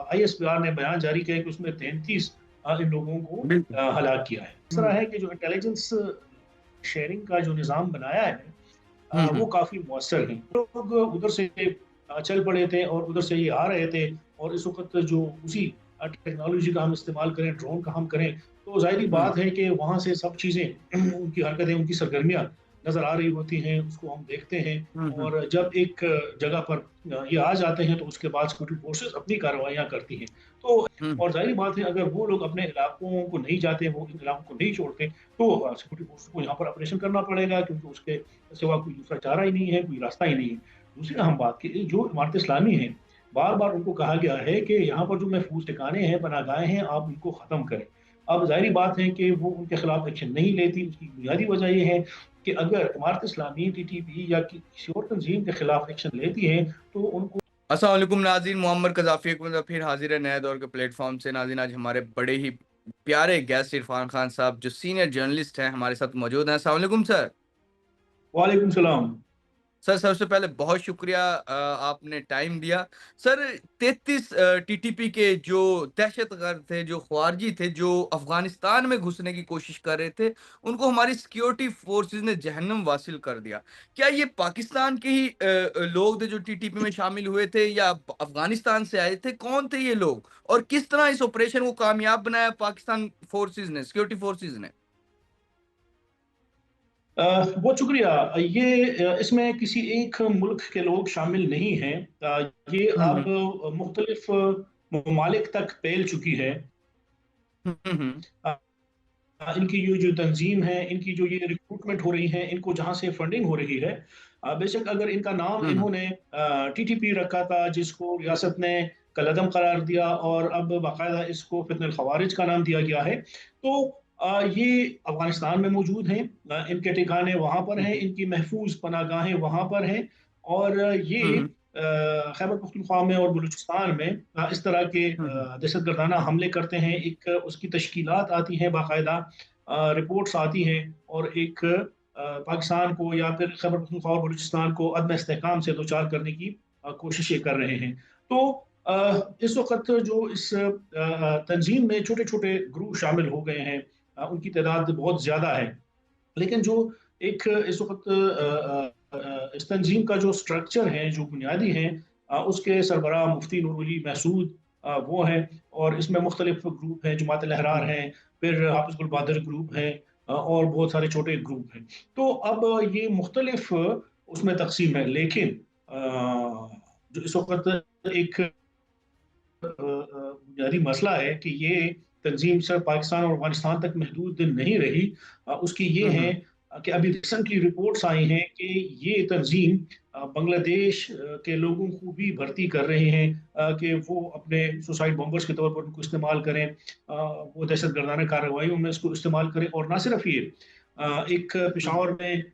ISPR ने बयान जारी किया कि उसमें 33 इन लोगों को बिल्कुल। हलाक किया है। इस तरह है कि जो इंटेलिजेंस शेयरिंग का जो निज़ाम बनाया है वो काफ़ी मौसर है। लोग उधर से चल पड़े थे और उधर से ये आ रहे थे, और इस वक्त जो उसी टेक्नोलॉजी का हम इस्तेमाल करें, ड्रोन का हम करें, तो ज़ाहिर बात है कि वहाँ से सब चीज़ें उनकी हरकतें, उनकी सरगर्मियाँ नज़र आ रही होती हैं, उसको हम देखते हैं। और जब एक जगह पर ये आ जाते हैं तो उसके बाद सिक्योरिटी फोर्सेस अपनी कार्रवाइयाँ करती हैं। तो और ज़ाहिर बात है, अगर वो लोग अपने इलाकों को नहीं जाते, वो इन इलाकों को नहीं छोड़ते, तो सिक्योरिटी फोर्सेस को यहाँ पर ऑपरेशन करना पड़ेगा, क्योंकि उसके सिवा कोई दूसरा चारा ही नहीं है, कोई रास्ता ही नहीं है। दूसरी अहम बात कि जो इमारत इस्लामी है, बार बार उनको कहा गया है कि यहाँ पर जो महफूज ठिकाने हैं, पनाहगाहें हैं, आप उनको ख़त्म करें। अब जाहिर बात है कि वो उनके खिलाफ एक्शन नहीं लेती। उसकी बुनियादी वजह यह है कि अगर इमारत इस्लामी TTP या किसी और तंजीम के खिलाफ एक्शन लेती है तो उनको। अस्सलाम वालेकुम नाज़रीन, मोहम्मद कज़ाफ़ी एक बार फिर हाजिर है नए दौर के प्लेटफॉर्म से। नाज़रीन, आज हमारे बड़े ही प्यारे गेस्ट इरफान खान साहब जो सीनियर जर्नलिस्ट हैं हमारे साथ मौजूद हैं। अस्सलाम वालेकुम सर। वालेकुम सलाम। सर, सबसे पहले बहुत शुक्रिया, आपने टाइम दिया। सर, 33 टीटीपी के जो दहशतगर्द थे, जो ख्वारिजी थे, जो अफ़गानिस्तान में घुसने की कोशिश कर रहे थे, उनको हमारी सिक्योरिटी फ़ोर्सेस ने जहन्नम वासिल कर दिया। क्या ये पाकिस्तान के ही लोग थे जो टीटीपी में शामिल हुए थे, या अफ़गानिस्तान से आए थे? कौन थे ये लोग? और किस तरह इस ऑपरेशन को कामयाब बनाया पाकिस्तान फ़ोर्सेस ने, सिक्योरिटी फ़ोर्सेस ने? बहुत शुक्रिया। इसमें किसी एक मुल्क के लोग शामिल नहीं हैं। ये हुँ, अब हुँ। मुख्तलिफ ममालिक तक फैल चुकी है। हुँ, हुँ। अ, इनकी ये जो तंजीम है, इनकी जो ये रिक्रूटमेंट हो रही है, इनको जहाँ से फंडिंग हो रही है, बेशक अगर इनका नाम हुँ, हुँ। इन्होंने TTP रखा था, जिसको रियासत ने कलअदम करार दिया, और अब बाकायदा इसको फितनल खवारिज का नाम दिया गया है, तो ये अफगानिस्तान में मौजूद हैं। इनके ठिकाने वहाँ पर हुँ, हैं, हुँ। इनकी महफूज पनागाहें वहाँ पर हैं। और ये हुँ, हुँ। खैबर पख्तूनख्वा में और बलूचिस्तान में इस तरह के हुँ, हुँ। दहशत गर्दाना हमले करते हैं। एक उसकी तश्कीलात आती हैं, बाकायदा रिपोर्ट्स आती हैं, और एक पाकिस्तान को या फिर खैबर पख्तूनख्वा और बलूचिस्तान को अदम इस्तेहकाम से दो चार करने की कोशिशें कर रहे हैं। तो इस वक्त जो इस तंजीम में छोटे छोटे ग्रुप शामिल हो गए हैं, उनकी तादाद बहुत ज़्यादा है। लेकिन जो एक इस वक्त इस तंजीम का जो स्ट्रक्चर है, जो बुनियादी है, उसके सरबराह मुफ्ती नूर वली महसूद वो हैं। और इसमें मुख्तलिफ ग्रुप हैं, जमात हुँ, लहरार हुँ। हैं, फिर हाफिज गुल बहादुर ग्रुप हैं, और बहुत सारे छोटे ग्रुप हैं। तो अब ये मुख्तलिफ उसमें तकसीम है, लेकिन जो इस वक्त एक बुनियादी मसला है कि ये तंजीम सिर्फ पाकिस्तान और अफगानिस्तान तक महदूद नहीं रही। उसकी ये हुँ, है हुँ। कि अभी रिसेंटली रिपोर्ट्स आई हैं कि ये तंजीम बांग्लादेश के लोगों को भी भर्ती कर रहे हैं, कि वो अपने सुसाइड बॉम्बर्स के तौर पर उनको इस्तेमाल करें, वो दहशत गर्दाना कार्रवाइयों में इसको इस्तेमाल करें। और ना सिर्फ ये, एक हुँ, हुँ। पेशावर में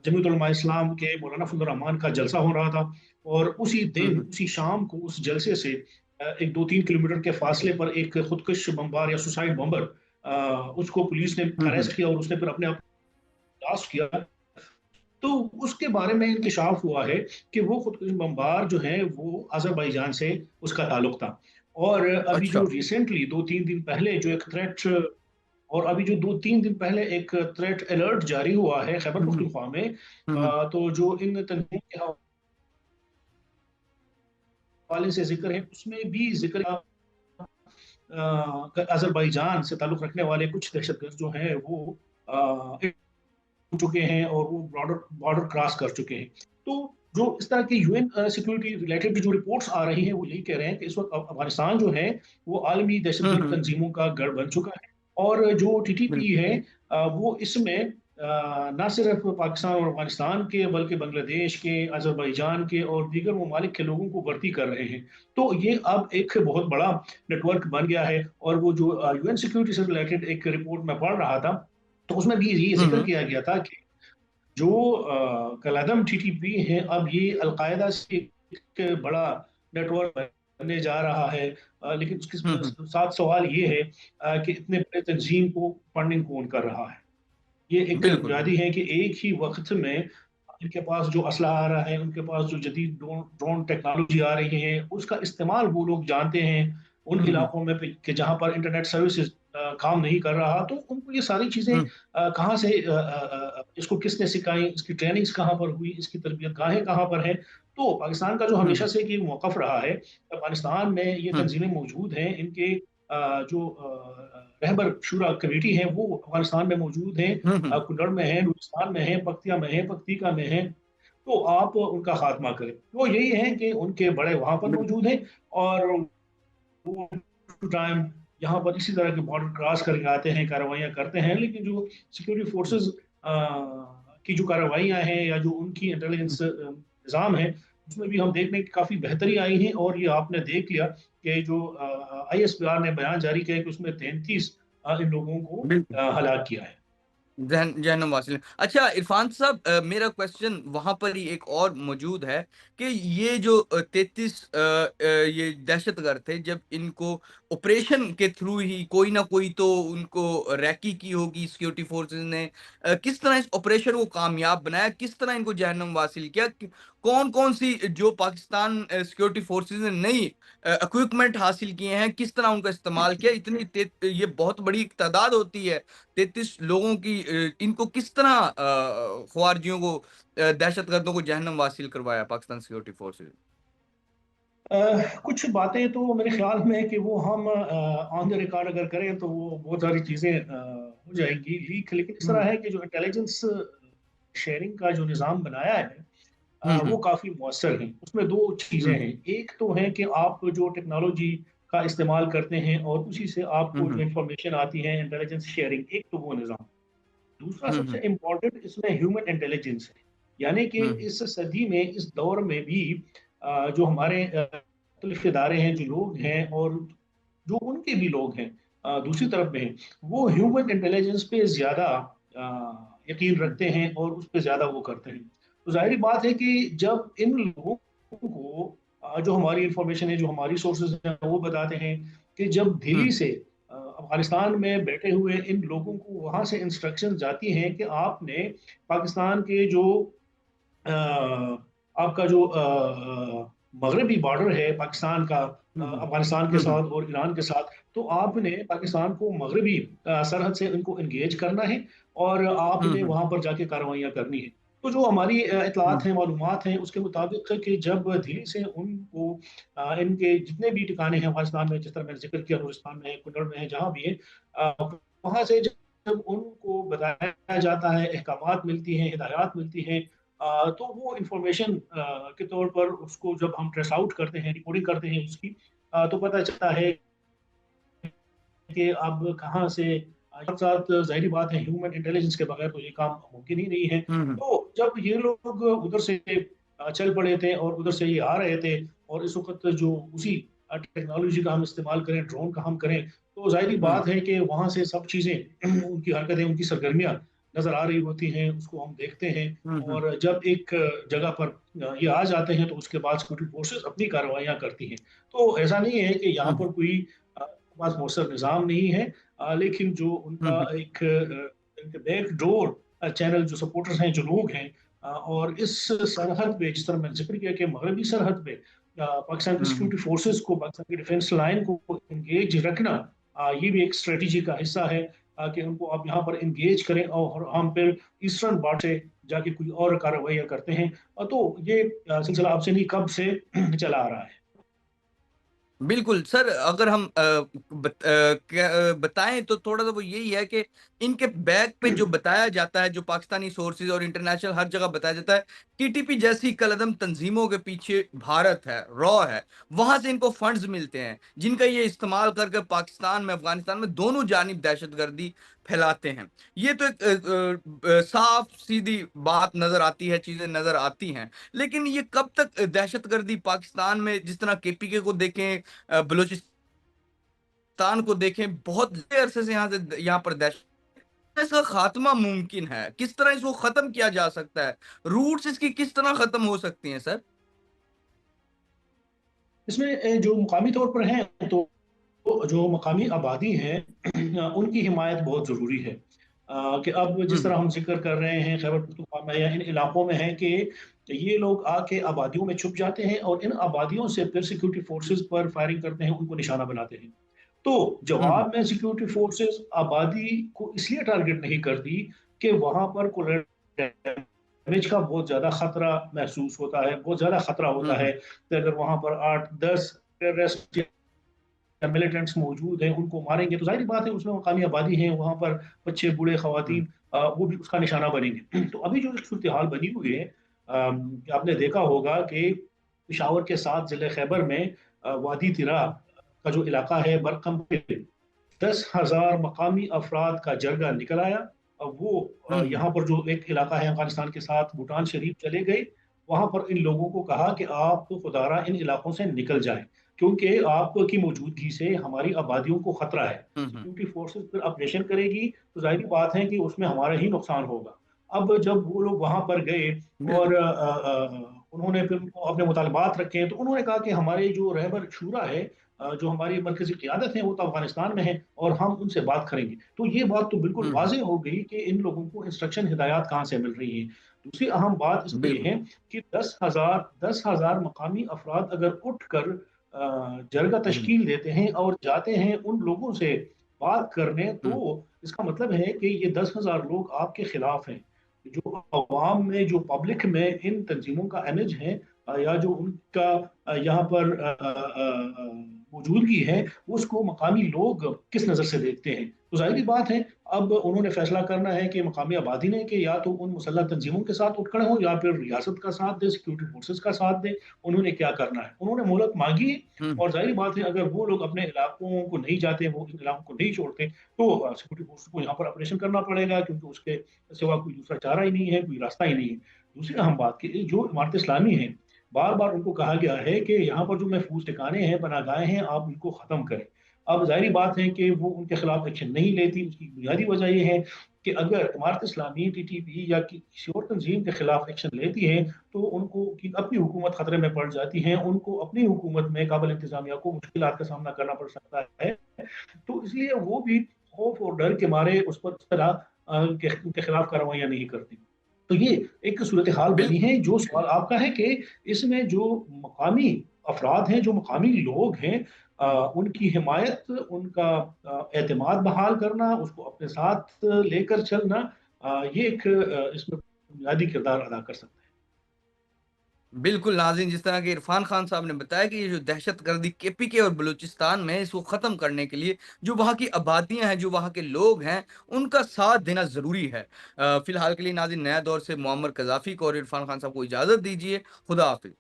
जमीयत उलमा इस्लाम के मौलाना फजल रहमान का जलसा हो रहा था, और उसी हुँ, दिन, हुँ। उसी शाम को उस जलसे से एक 2-3 किलोमीटर के फासले पर एक खुदकुश बमबार या सुसाइड बॉम्बर, उसको पुलिस ने हुँ, हुँ। अरेस्ट किया, और उसने फिर अपने आप ब्लास्ट किया। तो उसके बारे में इंकशाफ हुआ है कि वो खुदकुश बमबार जो है वो अजरबैजान से उसका ताल्लुक था। और अभी जो अच्छा। रिसेंटली 2-3 दिन पहले जो एक थ्रेट, और अभी जो 2-3 दिन पहले एक थ्रेट अलर्ट जारी हुआ है खैबर हुँ, हुँ। पख्तूनख्वा में, हुँ, हुँ। तो जो इन तंजीम के हवाले से जिक्र है, उसमें भी जिक्र अजरबैजान से ताल्लुक रखने वाले कुछ दहशतगर्द जो हैं वो चुके हैं, और वो बॉर्डर बॉर्डर क्रॉस कर चुके हैं। तो जो इस तरह की UN सिक्योरिटी रिलेटेड जो रिपोर्ट्स आ रही हैं, वो यही कह रहे हैं कि इस वक्त अफगानिस्तान जो है वो आलमी हुँ, दहशतगर्द हुँ। तंजीमों का गढ़ बन चुका है। और जो TTP बिल्कुल। है, वो इसमें न सिर्फ पाकिस्तान और अफगानिस्तान के, बल्कि बांग्लादेश के, अजरबैजान के और दीगर ममालिक के लोगों को भर्ती कर रहे हैं। तो ये अब एक बहुत बड़ा नेटवर्क बन गया है। और वो जो UN सिक्योरिटी से रिलेटेड एक रिपोर्ट में पढ़ रहा था, तो उसमें भी ये हुँ, जिक्र हुँ। किया गया था कि जो कलादम TTP है, अब ये अलकायदा से एक बड़ा नेटवर्क बनने जा रहा है। लेकिन उसके हुँ, हुँ। साथ सवाल ये है कि इतने बड़े तंजीम को फंडिंग कौन कर रहा है। ये एक बिल्कुल, बुनियादी बिल्कुल। है कि एक ही वक्त में इनके पास जो असला आ रहा है, उनके पास जो जदीद ड्रोन ड्रोन टेक्नोलॉजी आ रही है, उसका इस्तेमाल वो लोग जानते हैं। उन इलाकों में कि जहाँ पर इंटरनेट सर्विसेज काम नहीं कर रहा, तो उनको ये सारी चीज़ें कहाँ से इसको किसने सिखाई, इसकी ट्रेनिंग्स कहाँ पर हुई, इसकी तरबियत गाहें कहाँ पर हैं। तो पाकिस्तान का जो हमेशा से कि मौक़िफ़ रहा है, अफ़गानिस्तान में ये तंज़ीमें मौजूद हैं, इनके जो रहबर शुरा कमेटी है वो अफ़गानिस्तान में मौजूद हैं, कुल्लड़ में है, नूरिस्तान में है, पक्तिया में है, पक्तिका में है। तो आप उनका खात्मा करें। वो यही है कि उनके बड़े वहाँ पर बिल्कुल। मौजूद हैं और वो टू टाइम यहाँ पर इसी तरह के बॉर्डर क्रॉस करके आते हैं, कार्रवाइयाँ करते हैं, लेकिन जो सिक्योरिटी फोर्सेस की जो कार्रवाइयाँ हैं या जो उनकी इंटेलिजेंस निज़ाम है, उसमें भी हम देखने की काफ़ी बेहतरी आई है और ये आपने देख लिया कि जो ISPR ने बयान जारी किया है कि उसमें 33 इन लोगों को बिल्कुल। हलाक किया है। जहन्नुम वासिल। अच्छा इरफान साहब, मेरा क्वेश्चन वहाँ पर ही एक और मौजूद है कि ये जो 33 ये दहशतगर्द थे, जब इनको ऑपरेशन के थ्रू ही कोई ना कोई तो उनको रैकी की होगी सिक्योरिटी फोर्सेस ने, किस तरह इस ऑपरेशन को कामयाब बनाया, किस तरह इनको जहन्नुम वासिल किया, कौन कौन सी जो पाकिस्तान सिक्योरिटी फोर्सेस ने नई इक्विपमेंट हासिल किए हैं, किस तरह उनका इस्तेमाल किया, ये बहुत बड़ी एक तादाद होती है 33 लोगों की, इनको किस तरह ख्वारिजियों को, दहशतगर्दों को जहन्नम वासिल करवाया पाकिस्तान सिक्योरिटी फोर्सेस? कुछ बातें तो मेरे ख्याल में है कि वो हम ऑन द रिकॉर्ड अगर करें तो वो बहुत सारी चीज़ें हो जाएंगी लीक, लेकिन इस तरह हुँ, है कि जो इंटेलिजेंस शेयरिंग का जो निज़ाम बनाया है हुँ, वो हुँ, काफ़ी मौसर है। उसमें दो चीज़ें हुँ, हैं, एक तो है कि आप जो टेक्नोलॉजी का इस्तेमाल करते हैं और उसी से हुँ, आपको जो हुँ, इंफॉर्मेशन आती है, इंटेलिजेंस शेयरिंग, एक तो वो निज़ाम। दूसरा हुँ, सबसे हुँ, इम्पोर्टेंट इसमें ह्यूमन इंटेलिजेंस है, यानी कि हुँ, इस सदी में, इस दौर में भी जो हमारे मुख्तलिफ इदारे हैं, जो लोग हैं और जो उनके भी लोग हैं दूसरी तरफ में हैं, वो ह्यूमन इंटेलिजेंस पे ज़्यादा यकीन हुँ, रखते हैं और उस पे ज़्यादा वो करते हैं। तो ज़ाहिर बात है कि जब इन लोगों को जो हमारी इंफॉर्मेशन है, जो हमारी सोर्सेज हैं, वो बताते हैं कि जब हुँ, दिल्ली से अफगानिस्तान में बैठे हुए इन लोगों को वहाँ से इंस्ट्रक्शन जाती हैं कि आपने पाकिस्तान के जो आपका जो मगरबी बॉर्डर है पाकिस्तान का हुँ, अफगानिस्तान के हुँ, हुँ, साथ और ईरान के साथ, तो आपने पाकिस्तान को मगरबी सरहद से इनको इंगेज करना है और हुँ, आपने हुँ, वहाँ पर जाके कार्रवाइयाँ करनी है। तो जो हमारी हुँ, इतलात हैं, मालूमात हैं, उसके मुताबिक है कि जब दिल्ली से उनको इनके जितने भी ठिकाने हैं अफगानिस्तान में, जिस तरह मैंने जिक्र किया, नूरिस्तान में है, कुल्लड़ में है, जहाँ भी है, वहाँ से जब उनको बताया जाता है, अहकामात मिलती हैं, हिदायत मिलती हैं, तो वो इंफॉर्मेशन के तौर पर उसको जब हम ट्रेस आउट करते हैं, रिपोर्टिंग करते हैं उसकी, तो पता चलता है कि अब कहाँ से साथ साथ ज़ाहिर बात है ह्यूमन इंटेलिजेंस के बगैर तो ये काम मुमकिन ही नहीं है। हुँ, हुँ, तो जब ये लोग उधर से चल पड़े थे और उधर से ये आ रहे थे और इस वक़्त जो उसी टेक्नोलॉजी का हम इस्तेमाल करें, ड्रोन का हम करें, तो ज़ाहिर-सी हुँ, बात है कि वहाँ से सब चीज़ें उनकी हरकतें, उनकी सरगर्मियाँ नज़र आ रही होती हैं, उसको हम देखते हैं हुँ, हुँ, और जब एक जगह पर ये आ जाते हैं तो उसके बाद सिक्योरिटी फोर्सेस अपनी कार्रवाइयाँ करती हैं। तो ऐसा नहीं है कि यहाँ हुँ, पर कोई पास मौसर निज़ाम नहीं है, लेकिन जो हुँ, उनका हुँ, एक बैक डोर चैनल, जो सपोर्टर्स हैं, जो लोग हैं, और इस सरहद पे जिस तरह मैंने जिक्र किया कि मगरबी सरहद पे पाकिस्तान की हुँ, हुँ, सिक्योरिटी फोर्सेस को, पाकिस्तान की डिफेंस लाइन को इंगेज रखना, ये भी एक स्ट्रेटजी का हिस्सा है कि उनको आप यहाँ पर इंगेज करें और हम फिर ईस्टर्न बॉर्डर से जाके कोई और कार्रवाइयाँ करते हैं। तो ये सिलसिला आपसे नहीं कब से चला आ रहा है। बिल्कुल सर, अगर हम बताएँ तो थोड़ा-सा वो यही है कि इनके बैक पे जो बताया जाता है, जो पाकिस्तानी सोर्सेज़ और इंटरनेशनल हर जगह बताया जाता है, टीटीपी जैसी कलअदम तंज़ीमों के पीछे भारत है, रॉ है, वहाँ से इनको फंड्स मिलते हैं, जिनका ये इस्तेमाल करके पाकिस्तान में, अफ़गानिस्तान में दोनों जानिब दहशतगर्दी फैलाते हैं। ये तो एक साफ-सीधी बात नज़र आती है, चीज़ें नज़र आती हैं। लेकिन ये कब तक दहशतगर्दी पाकिस्तान में, जिस तरह केपीके को देखें, बलूचिस्तान को देखें, बहुत लंबे अरसे से यहाँ पर दहशत, इसका खात्मा मुमकिन है, किस तरह इसको खत्म किया जा सकता है, रूट्स इसकी किस तरह खत्म हो सकती हैं सर? इसमें जो मुकामी तौर पर हैं, तो जो मकामी आबादी है उनकी हिमायत बहुत ज़रूरी है। कि अब हुँ, जिस तरह हुँ, हम जिक्र कर रहे हैं खैबर पख्तूनख्वा में या इन इलाकों में है कि ये लोग आके आबादियों में छुप जाते हैं और इन आबादियों से फिर सिक्योरिटी फोर्सेस पर फायरिंग करते हैं, उनको निशाना बनाते हैं। तो हुँ, हुँ। जवाब में सिक्योरिटी फोर्सेस आबादी को इसलिए टारगेट नहीं करती कि वहां पर कोलेटरल डैमेज का बहुत ज्यादा खतरा महसूस होता है, बहुत ज्यादा खतरा हुँ, होता है हुँ। कि अगर वहां पर 8-10 टेररिस्ट मिलिटेंट्स मौजूद हैं, उनको मारेंगे तो जाहिर बात है उसमें मकामी आबादी है, वहां पर बच्चे बूढ़े हुँ, खवातीन वो भी उसका निशाना बनेंगे। तो अभी जो सूरत हाल बनी हुई है, आपने देखा होगा कि पिशावर के साथ जिले खैबर में वादी तिरा का जो इलाका है बरकम पे 10,000 मकामी अफराद का जरगा निकल आया। अब वो हुँ, हुँ। यहाँ पर जो एक इलाका है अफगानिस्तान के साथ भूटान शरीफ चले गए, वहां पर इन लोगों को कहा कि आप तो खुदारा इन इलाकों से निकल जाएं, क्योंकि आपकी मौजूदगी से हमारी आबादियों को खतरा है। हुँ, हुँ। सिक्योरिटी फोर्सेस फिर ऑपरेशन करेगी तो जाहिर बात है कि उसमें हमारा ही नुकसान होगा। अब जब वो लोग वहां पर गए और बिल्कुल। उन्होंने फिर उनको अपने मुतालबात रखे, तो उन्होंने कहा कि हमारे जो रहबर शूरा है, जो हमारी मरकजी क़यादत है, वो तो अफगानिस्तान में है और हम उनसे बात करेंगे। तो ये बात तो बिल्कुल हुँ, हुँ। वाज़ेह हो गई कि इन लोगों को इंस्ट्रक्शन हिदायत कहाँ से मिल रही है। दूसरी अहम बात इसलिए बिल्कुल। है कि 10,000 मकामी अफराद अगर उठकर जरगा हुँ, हुँ। तश्कील देते हैं और जाते हैं उन लोगों से बात करने, हुँ, तो इसका मतलब है कि ये 10,000 लोग आपके खिलाफ हैं। जो अवाम में, जो पब्लिक में इन तंजीमों का इमेज है, या जो उनका यहाँ पर मौजूदगी है, उसको मकामी लोग किस नज़र से देखते हैं। तो जाहिर बात है अब उन्होंने फैसला करना है कि मकामी आबादी ने कि या तो उन मुसल्लह तंजीमों के साथ उठ खड़े हों या फिर रियासत का साथ दें, सिक्योरिटी फोर्सेस का साथ दें। उन्होंने क्या करना है, उन्होंने मोहलत मांगी है। हुँ। और जाहिर बात है अगर वो लोग अपने इलाकों को नहीं जाते, वो इन इलाकों को नहीं छोड़ते, तो सिक्योरिटी फोर्स को यहाँ पर ऑपरेशन करना पड़ेगा, क्योंकि उसके सिवा कोई दूसरा चारा ही नहीं है, कोई रास्ता ही नहीं है। दूसरी अहम बात कि जो इमारत इस्लामी है, बार बार उनको कहा गया है कि यहाँ पर जो महफूज ठिकाने हैं, पनाहगाहें हैं, आप उनको ख़त्म करें। अब जाहिर बात है कि वो उनके खिलाफ एक्शन नहीं लेती। उसकी बुनियादी वजह यह है कि अगर इमारत इस्लामी टीटीपी या किसी और तंजीम के खिलाफ एक्शन लेती है, तो उनको की अपनी हुकूमत खतरे में पड़ जाती है, उनको अपनी हुकूमत में काबिल इंतजामिया को मुश्किलात का सामना करना पड़ सकता है। तो इसलिए वो भी खौफ और डर के मारे उस पर इस तरह के खिलाफ कार्रवाइयां नहीं करती। तो ये एक सूरत हाल बनी बिल्कुल। है। जो सवाल आपका है कि इसमें जो मकामी अफराद हैं, जो मकामी लोग हैं, उनकी हिमायत, उनका एतमाद बहाल करना, उसको अपने साथ लेकर चलना, ये एक इसमें बुनियादी किरदार अदा कर सकता है। बिल्कुल, नाज़रीन, जिस तरह के इरफ़ान खान साहब ने बताया कि ये जो दहशतगर्दी केपीके और बलूचिस्तान में है, इसको ख़त्म करने के लिए जो वहाँ की आबादियाँ हैं, जो वहाँ के लोग हैं, उनका साथ देना ज़रूरी है। फ़िलहाल के लिए नाज़रीन, नया दौर से मुअम्मर क़ज़ाफ़ी को और इरफ़ान खान साहब को इजाज़त दीजिए। खुदा हाफ़िज़।